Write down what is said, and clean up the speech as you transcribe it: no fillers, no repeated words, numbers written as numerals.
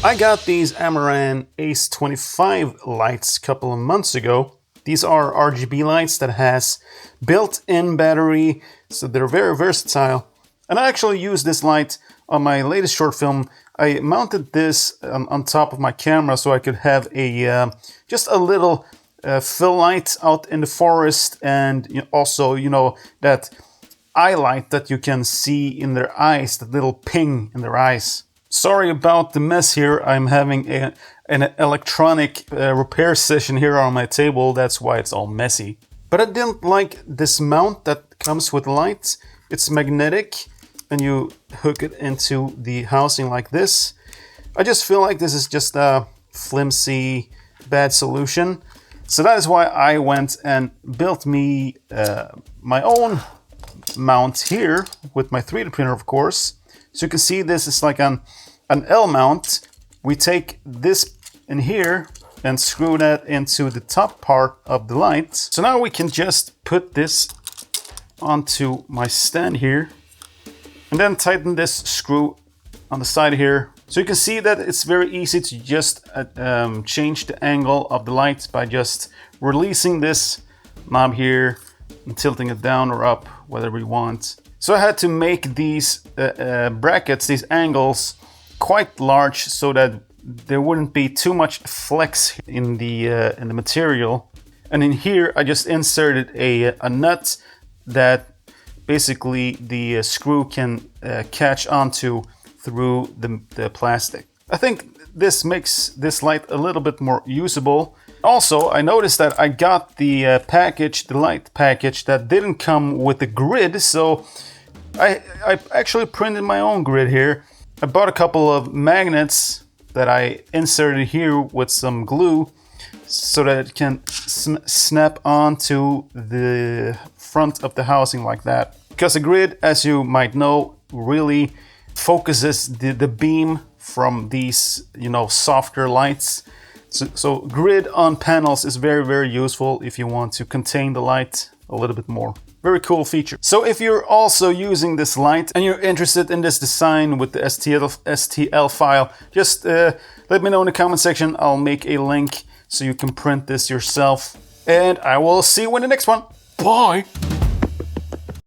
I got these Amaran Ace 25 lights a couple of months ago. These are RGB lights that has built-in battery, so they're very versatile. And I actually used this light on my latest short film. I mounted this on top of my camera so I could have a just a little fill light out in the forest, and also, that eye light that you can see in their eyes, that little ping in their eyes. Sorry about the mess here. I'm having an electronic repair session here on my table. That's why it's all messy. But I didn't like this mount that comes with the lights. It's magnetic and you hook it into the housing like this. I just feel like this is just a flimsy, bad solution. So that is why I went and built me my own mount here with my 3D printer, of course. So you can see this is like an L mount. We take this in here and screw that into the top part of the light. So now we can just put this onto my stand here and then tighten this screw on the side here. So you can see that it's very easy to just change the angle of the light by just releasing this knob here and tilting it down or up, whatever you want. So I had to make these brackets, these angles, quite large so that there wouldn't be too much flex in the material. And in here I just inserted a nut that basically the screw can catch onto through the plastic. I think this makes this light a little bit more usable. Also, I noticed that I got the the light package that didn't come with the grid, so I actually printed my own grid here. I bought a couple of magnets that I inserted here with some glue so that it can snap onto the front of the housing like that. Because the grid, as you might know, really focuses the beam from these, softer lights. So grid on panels is very, very useful if you want to contain the light a little bit more. Very cool feature. So if you're also using this light and you're interested in this design with the STL file, just let me know in the comment section. I'll make a link so you can print this yourself. And I will see you in the next one. Bye!